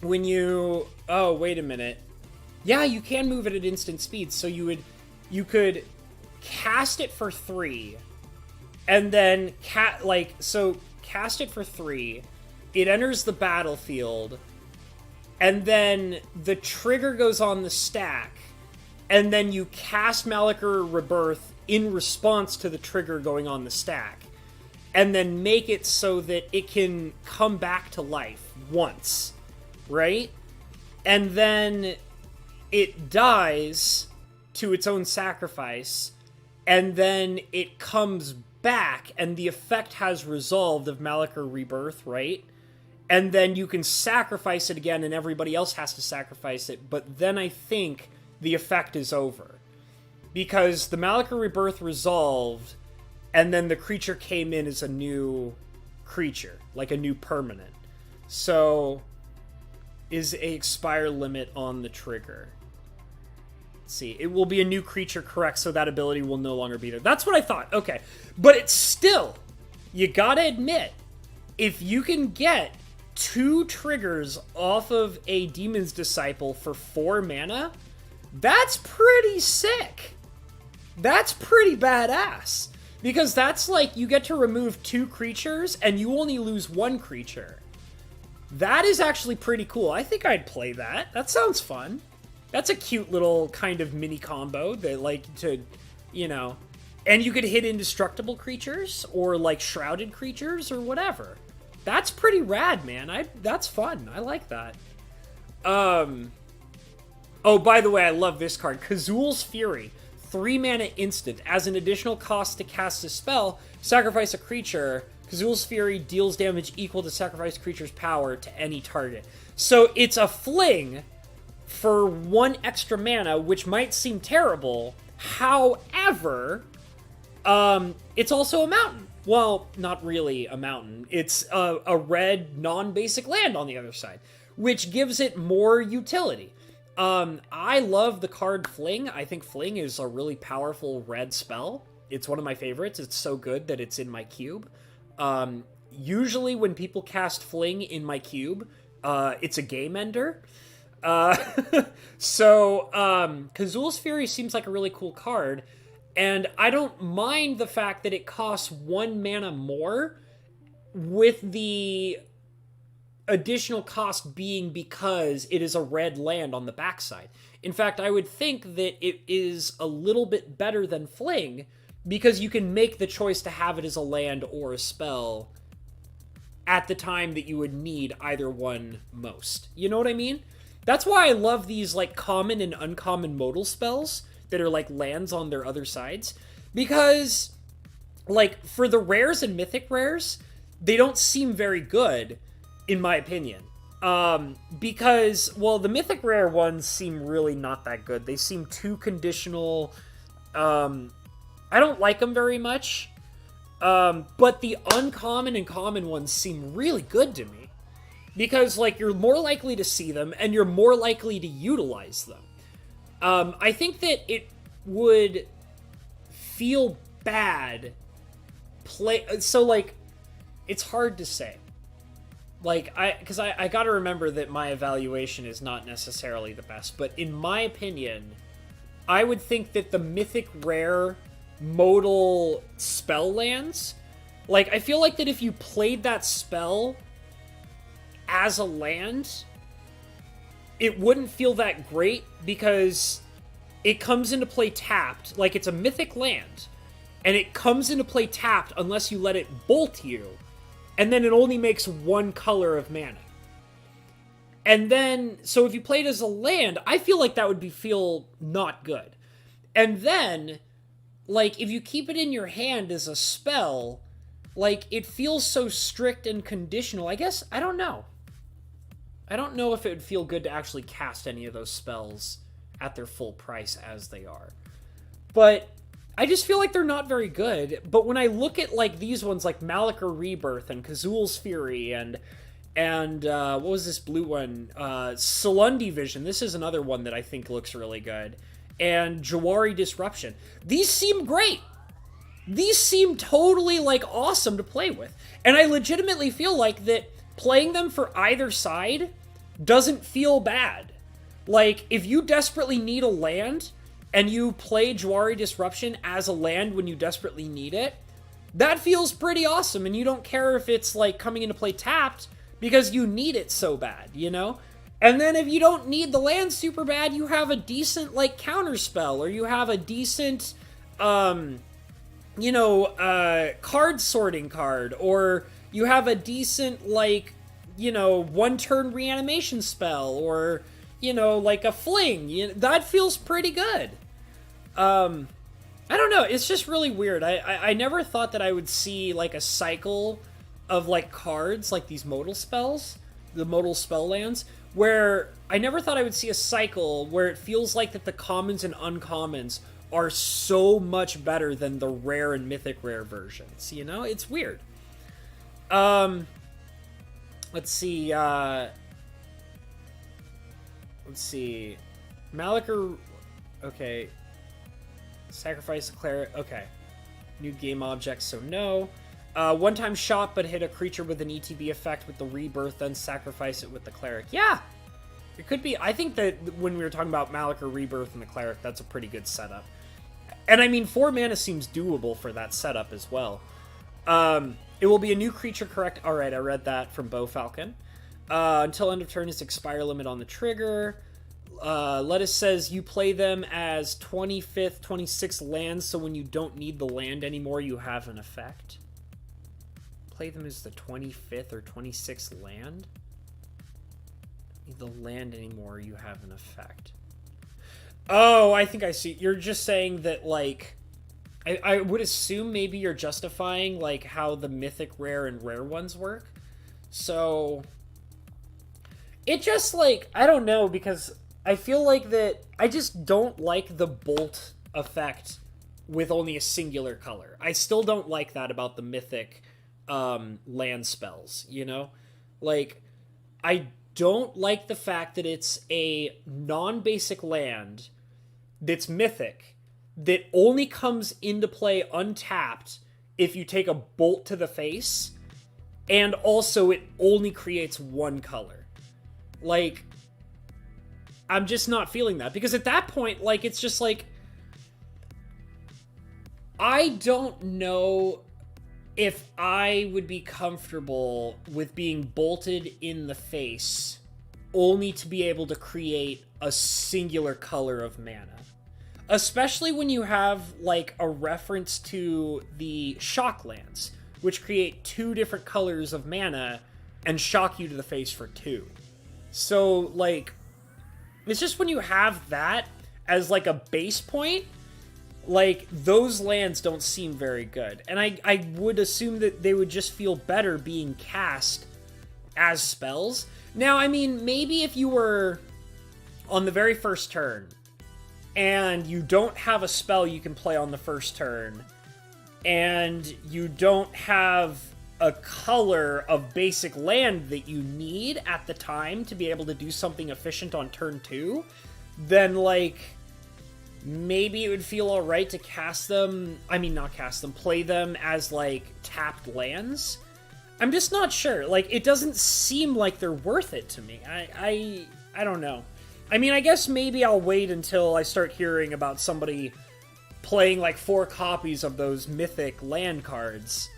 when you... Oh, wait a minute. Yeah, you can move it at instant speed, so you could cast it for 3, and then cast it for 3, it enters the battlefield, and then the trigger goes on the stack, and then you cast Malachor Rebirth in response to the trigger going on the stack, and then make it so that it can come back to life once, right? And then it dies to its own sacrifice, and then it comes back, and the effect has resolved of Malachor Rebirth, right? And then you can sacrifice it again, and everybody else has to sacrifice it, but then I think the effect is over. Because the Malachor Rebirth resolved, and then the creature came in as a new creature, like a new permanent. So, is a expire limit on the trigger? Let's see, it will be a new creature, correct, so that ability will no longer be there. That's what I thought, okay. But it's still, you gotta admit, if you can get 2 triggers off of a Demon's Disciple for 4 mana, that's pretty sick. That's pretty badass. Because that's like, you get to remove 2 creatures, and you only lose 1 creature. That is actually pretty cool. I think I'd play that. That sounds fun. That's a cute little kind of mini combo that, like, to, you know... And you could hit indestructible creatures, or, like, shrouded creatures, or whatever. That's pretty rad, man. That's fun. I like that. Oh, by the way, I love this card. Kazul's Fury. 3 mana instant. As an additional cost to cast a spell, sacrifice a creature. Kazul's Fury deals damage equal to sacrificed creature's power to any target. So it's a fling for 1 extra mana, which might seem terrible. However, it's also a mountain. Well, not really a mountain. It's a red, non-basic land on the other side, which gives it more utility. I love the card Fling. I think Fling is a really powerful red spell. It's one of my favorites. It's so good that it's in my cube. Usually when people cast Fling in my cube, it's a game ender. So, Kazul's Fury seems like a really cool card, and I don't mind the fact that it costs 1 mana more, with the additional cost being because it is a red land on the backside. In fact, I would think that it is a little bit better than Fling, because you can make the choice to have it as a land or a spell at the time that you would need either one most. You know what I mean? That's why I love these, like, common and uncommon modal spells that are, like, lands on their other sides. Because, like, for the rares and mythic rares, they don't seem very good, in my opinion. Because, well, the mythic rare ones seem really not that good. They seem too conditional. I don't like them very much. But the uncommon and common ones seem really good to me. Because, like, you're more likely to see them, and you're more likely to utilize them. I think that it would feel bad so, like, it's hard to say. Like, because I gotta remember that my evaluation is not necessarily the best, but in my opinion, I would think that the mythic rare modal spell lands, like, I feel like that if you played that spell as a land, it wouldn't feel that great because it comes into play tapped. Like, it's a mythic land, and it comes into play tapped unless you let it bolt you, and then it only makes one color of mana. And then, so if you play it as a land, I feel like that would feel not good. And then, like, if you keep it in your hand as a spell, like, it feels so strict and conditional. I guess, I don't know. I don't know if it would feel good to actually cast any of those spells at their full price as they are. But I just feel like they're not very good. But when I look at, like, these ones, like Malakir Rebirth and Kazul's Fury and what was this blue one? Salundi Vision. This is another one that I think looks really good. And Jawari Disruption. These seem great. These seem totally, like, awesome to play with. And I legitimately feel like that playing them for either side doesn't feel bad. Like, if you desperately need a land, and you play Jawari Disruption as a land when you desperately need it, that feels pretty awesome, and you don't care if it's, like, coming into play tapped, because you need it so bad, you know? And then if you don't need the land super bad, you have a decent, like, counter spell, or you have a decent, card sorting card, or you have a decent, like, one-turn reanimation spell, or, like a fling. That feels pretty good. I don't know, it's just really weird. I never thought that I would see, like, a cycle of, like, cards, like these modal spells, the modal spell lands, where I never thought I would see a cycle where it feels like that the commons and uncommons are so much better than the rare and mythic rare versions, It's weird. Let's see, Malakir, okay. Sacrifice the cleric, okay. New game objects, so no. One-time shot, but hit a creature with an ETB effect with the rebirth, then sacrifice it with the cleric. Yeah! It could be. I think that when we were talking about Malakir Rebirth and the cleric, that's a pretty good setup. And I mean, 4 mana seems doable for that setup as well. It will be a new creature, correct? Alright, I read that from Bo Falcon. Until end of turn is expire limit on the trigger. Lettuce says you play them as 25th, 26th lands, so when you don't need the land anymore, you have an effect. Play them as the 25th or 26th land? Need the land anymore, you have an effect. Oh, I think I see. You're just saying that, like, I would assume maybe you're justifying, like, how the mythic rare and rare ones work. So, it just, like, I don't know, because I feel like that I just don't like the bolt effect with only a singular color. I still don't like that about the mythic land spells, Like, I don't like the fact that it's a non-basic land that's mythic that only comes into play untapped if you take a bolt to the face, and also it only creates one color. Like, I'm just not feeling that, because at that point, like, it's just like, I don't know if I would be comfortable with being bolted in the face only to be able to create a singular color of mana. Especially when you have, like, a reference to the shock lands, which create 2 different colors of mana and shock you to the face for 2. So, like, it's just when you have that as, like, a base point, like, those lands don't seem very good. And I would assume that they would just feel better being cast as spells. Now, I mean, maybe if you were on the very first turn, and you don't have a spell you can play on the first turn, and you don't have a color of basic land that you need at the time to be able to do something efficient on turn 2, then, like, maybe it would feel alright to cast them, play them as, like, tapped lands. I'm just not sure. Like, it doesn't seem like they're worth it to me. I don't know. I mean, I guess maybe I'll wait until I start hearing about somebody playing, like, 4 copies of those mythic land cards.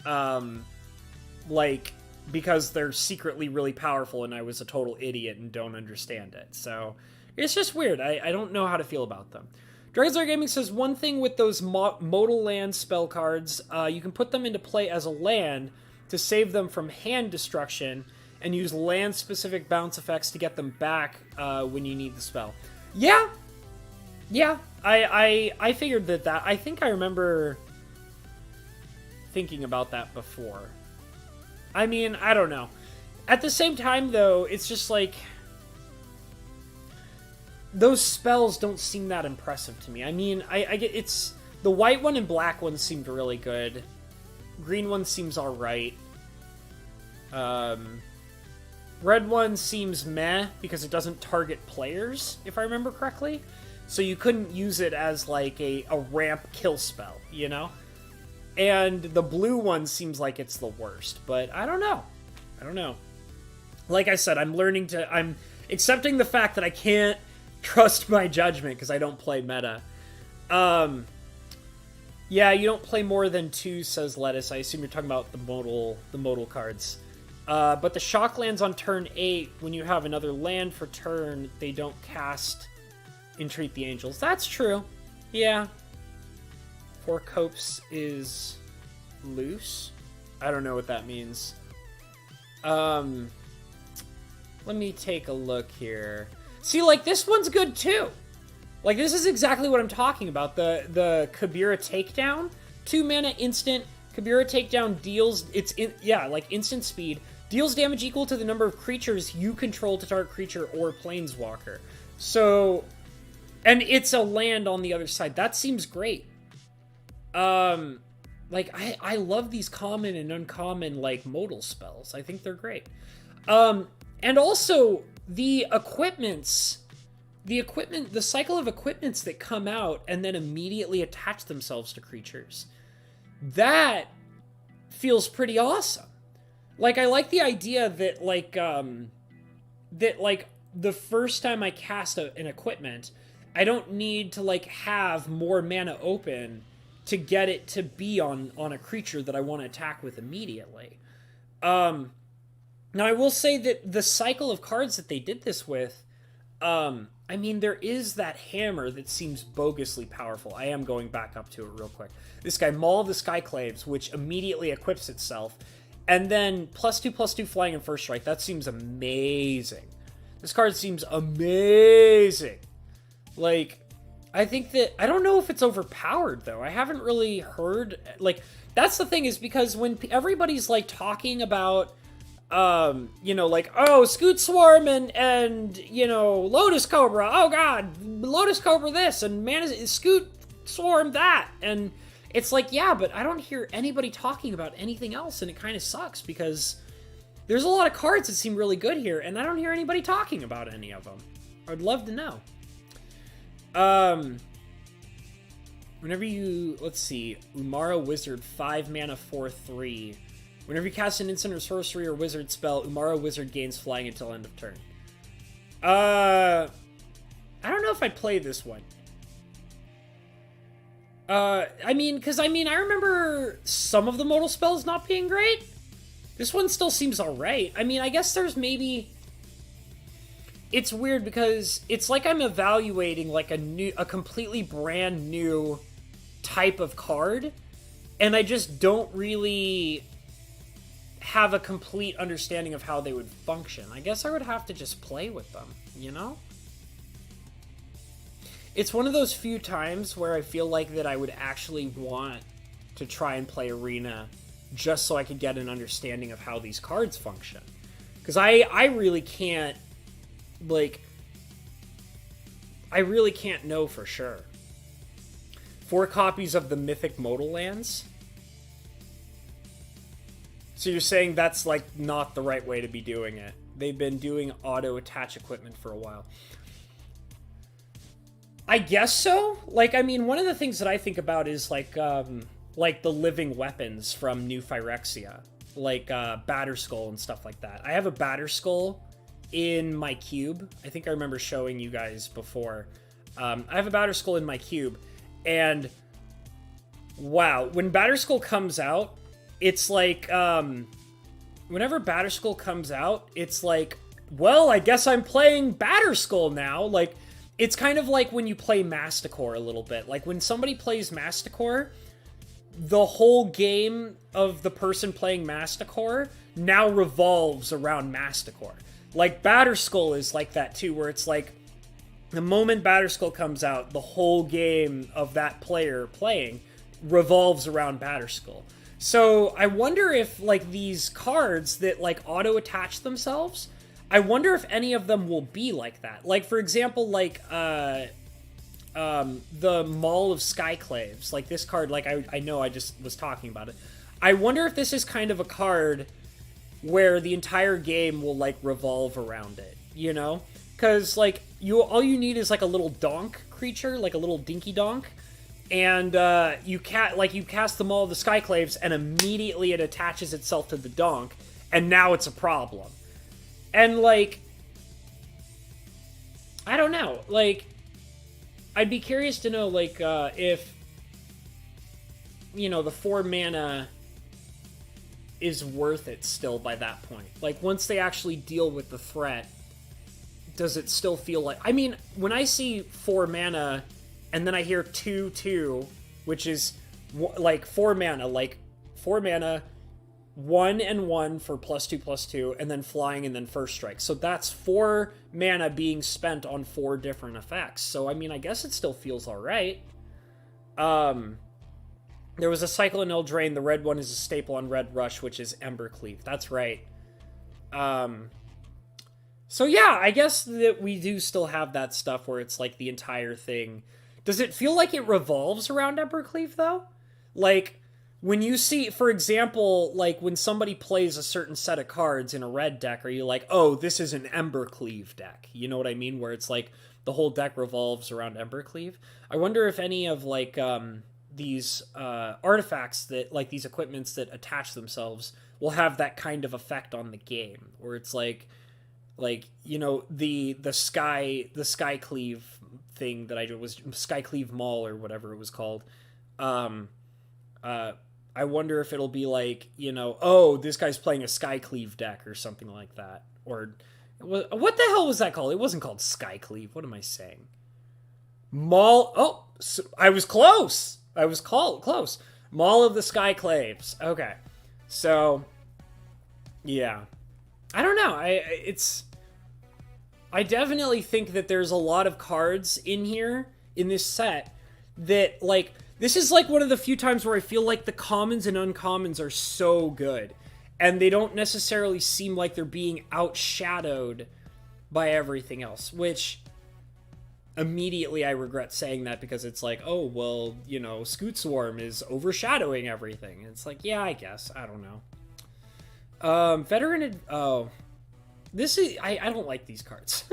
Like, because they're secretly really powerful and I was a total idiot and don't understand it. So it's just weird. I don't know how to feel about them. Dragonslayer Gaming says, one thing with those modal land spell cards, you can put them into play as a land to save them from hand destruction and use land-specific bounce effects to get them back when you need the spell. Yeah. Yeah. I figured that. I think I remember thinking about that before. I mean, I don't know. At the same time, though, it's just like... those spells don't seem that impressive to me. I mean, I get... it's... the white one and black one seemed really good. Green one seems alright. Red one seems meh, because it doesn't target players, if I remember correctly. So you couldn't use it as, like, a ramp kill spell, you know? And the blue one seems like it's the worst, but I don't know. I don't know. Like I said, I'm accepting the fact that I can't trust my judgment because I don't play meta. Yeah, you don't play more than 2, says Lettuce. I assume you're talking about the modal cards. But the shock lands on turn 8, when you have another land for turn, they don't cast Entreat the Angels. That's true. Yeah. 4 copes is loose. I don't know what that means. Let me take a look here. See, like, this one's good too. Like, this is exactly what I'm talking about. The Kabira Takedown. 2 mana instant. Kabira Takedown deals... like, instant speed. Deals damage equal to the number of creatures you control to target creature or planeswalker. So... and it's a land on the other side. That seems great. Like, I love these common and uncommon, like, modal spells. I think they're great. And also, the cycle of equipments that come out and then immediately attach themselves to creatures. That feels pretty awesome. Like, I like the idea that, like, the first time I cast an equipment, I don't need to, like, have more mana open to get it to be on a creature that I want to attack with immediately. Now, I will say that the cycle of cards that they did this with, I mean, there is that hammer that seems bogusly powerful. I am going back up to it real quick. This guy, Maul of the Skyclaves, which immediately equips itself, and then +2/+2 flying and first strike. That seems amazing. This card seems amazing. Like, I think that... I don't know if it's overpowered, though. I haven't really heard... like, that's the thing, is because when everybody's, like, talking about... you know, like, oh, Scoot Swarm and you know, Lotus Cobra, oh god, Lotus Cobra this, and Scoot Swarm that, and it's like, yeah, but I don't hear anybody talking about anything else, and it kind of sucks, because there's a lot of cards that seem really good here, and I don't hear anybody talking about any of them. I'd love to know. Whenever you, let's see, Umara Wizard, 5 mana, 4/3. Whenever you cast an instant or sorcery or wizard spell, Umara Wizard gains flying until end of turn. I don't know if I'd play this one. I mean, I remember some of the modal spells not being great. This one still seems alright. I mean, I guess there's maybe... it's weird because it's like I'm evaluating like a completely brand new type of card, and I just don't really have a complete understanding of how they would function. I guess I would have to just play with them, you know? It's one of those few times where I feel like that I would actually want to try and play Arena just so I could get an understanding of how these cards function. Because I really can't, like, I really can't know for sure. 4 copies of the Mythic Modal Lands. So you're saying that's, like, not the right way to be doing it. They've been doing auto-attach equipment for a while. I guess so. Like, I mean, one of the things that I think about is, like the living weapons from New Phyrexia. Like, Batterskull and stuff like that. I have a Batterskull in my cube. I think I remember showing you guys before. I have a Batterskull in my cube. And, wow, when Batterskull comes out, it's like, whenever Batterskull comes out, it's like, well, I guess I'm playing Batterskull now. Like, it's kind of like when you play Masticore a little bit. Like, when somebody plays Masticore, the whole game of the person playing Masticore now revolves around Masticore. Like, Batterskull is like that, too, where it's like, the moment Batterskull comes out, the whole game of that player playing revolves around Batterskull. So, I wonder if, like, these cards that, like, auto-attach themselves, I wonder if any of them will be like that. Like, for example, like, the Maul of Skyclaves. Like, this card, like, I know I just was talking about it. I wonder if this is kind of a card where the entire game will, like, revolve around it, you know? Because, like, all you need is, like, a little donk creature, like a little dinky donk, and you cast the Maul of the Skyclaves, and immediately it attaches itself to the donk, and now it's a problem. And, like, I don't know, like, I'd be curious to know, like, if, you know, the 4 mana is worth it still by that point. Like, once they actually deal with the threat, does it still feel like... I mean, when I see 4 mana, and then I hear 2/2, which is, like, 4 mana, 1 and 1 for +2/+2, and then flying, and then first strike. So that's 4 mana being spent on 4 different effects. So, I mean, I guess it still feels alright. There was a Cyclone Eldraine. The red one is a staple on Red Rush, which is Embercleave. That's right. So yeah, I guess that we do still have that stuff where it's like the entire thing. Does it feel like it revolves around Embercleave, though? Like, when you see, for example, like when somebody plays a certain set of cards in a red deck, are you like, oh, this is an Embercleave deck? You know what I mean? Where it's like the whole deck revolves around Embercleave. I wonder if any of like these artifacts that, like these equipments that attach themselves, will have that kind of effect on the game, where it's like you know, the Skycleave thing that I did was Skycleave Maul or whatever it was called. I wonder if it'll be like, you know, oh, this guy's playing a Skycleave deck or something like that. Or what the hell was that called? It wasn't called Skycleave. What am I saying? Maul. Oh, so I was close. Close. Maul of the Skyclaves. Okay. So, yeah. I don't know. I definitely think that there's a lot of cards in here, in this set, that, like, this is, like, one of the few times where I feel like the commons and uncommons are so good, and they don't necessarily seem like they're being outshadowed by everything else, which immediately I regret saying that, because it's like, oh, well, you know, Scoot Swarm is overshadowing everything. It's like, yeah, I guess. I don't know. This is... I don't like these cards.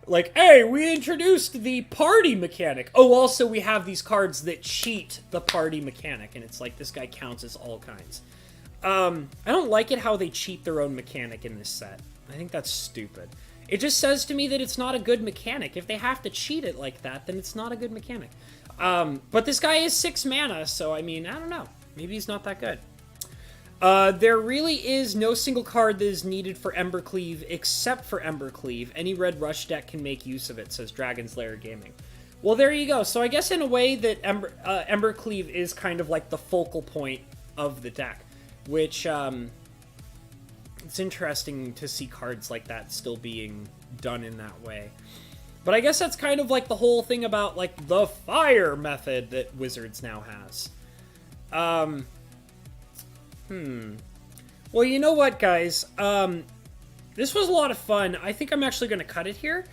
Like, hey, we introduced the party mechanic. Oh, also, we have these cards that cheat the party mechanic, and it's like, this guy counts as all kinds. I don't like it how they cheat their own mechanic in this set. I think that's stupid. It just says to me that it's not a good mechanic. If they have to cheat it like that, then it's not a good mechanic. But this guy is 6 mana, so, I mean, I don't know. Maybe he's not that good. There really is no single card that is needed for Embercleave except for Embercleave. Any Red Rush deck can make use of it, says Dragon's Lair Gaming. Well, there you go. So I guess in a way that Embercleave is kind of like the focal point of the deck, which, it's interesting to see cards like that still being done in that way. But I guess that's kind of like the whole thing about, like, the fire method that Wizards now has. Well, you know what, guys? This was a lot of fun. I think I'm actually going to cut it here.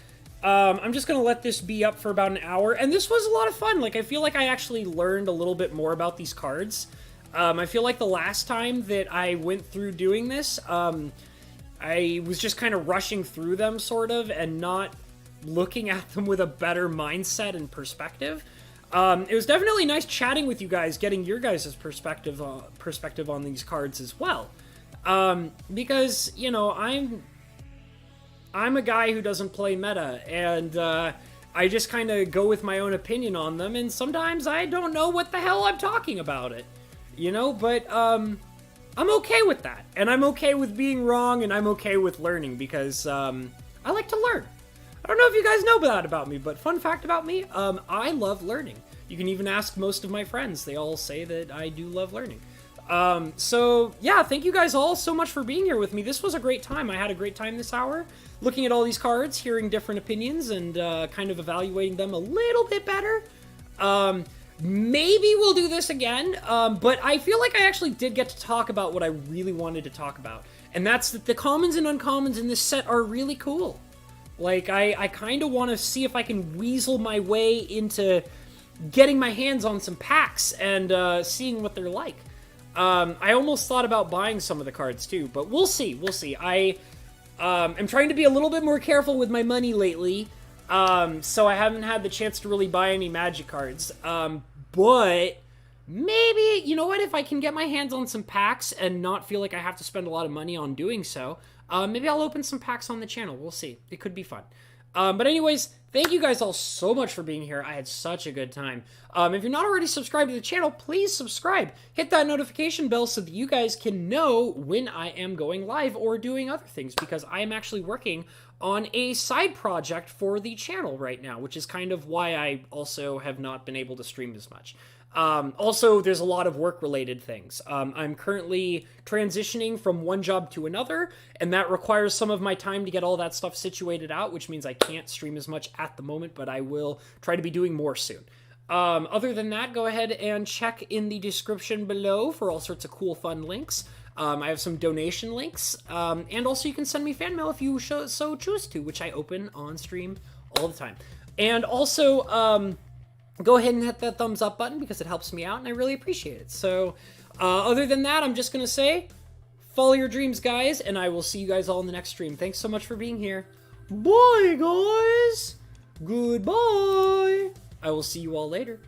I'm just going to let this be up for about an hour. And this was a lot of fun. Like, I feel like I actually learned a little bit more about these cards. I feel like the last time that I went through doing this, I was just kind of rushing through them, sort of, and not looking at them with a better mindset and perspective. It was definitely nice chatting with you guys, getting your guys' perspective on these cards as well. Because, you know, I'm a guy who doesn't play meta, and I just kind of go with my own opinion on them, and sometimes I don't know what the hell I'm talking about it. You know, but I'm okay with that. And I'm okay with being wrong, and I'm okay with learning, because I like to learn. I don't know if you guys know that about me, but fun fact about me, I love learning. You can even ask most of my friends. They all say that I do love learning. So, yeah, thank you guys all so much for being here with me. This was a great time. I had a great time this hour, looking at all these cards, hearing different opinions, and kind of evaluating them a little bit better. Maybe we'll do this again, but I feel like I actually did get to talk about what I really wanted to talk about. And that's that the commons and uncommons in this set are really cool. Like, I kind of want to see if I can weasel my way into getting my hands on some packs and seeing what they're like. I almost thought about buying some of the cards too, but we'll see, I am trying to be a little bit more careful with my money lately, so I haven't had the chance to really buy any Magic cards, but maybe, you know what, if I can get my hands on some packs and not feel like I have to spend a lot of money on doing so, maybe I'll open some packs on the channel. We'll see. It could be fun. But anyways, thank you guys all so much for being here. I had such a good time. If you're not already subscribed to the channel, please subscribe. Hit that notification bell so that you guys can know when I am going live or doing other things, because I am actually working on a side project for the channel right now, which is kind of why I also have not been able to stream as much. Also, there's a lot of work-related things. I'm currently transitioning from one job to another, and that requires some of my time to get all that stuff situated out, which means I can't stream as much at the moment, but I will try to be doing more soon. Other than that, go ahead and check in the description below for all sorts of cool, fun links. I have some donation links, and also you can send me fan mail if you so choose to, which I open on stream all the time. And also, go ahead and hit that thumbs up button because it helps me out and I really appreciate it. So, other than that, I'm just going to say, follow your dreams, guys, and I will see you guys all in the next stream. Thanks so much for being here. Bye, guys. Goodbye. I will see you all later.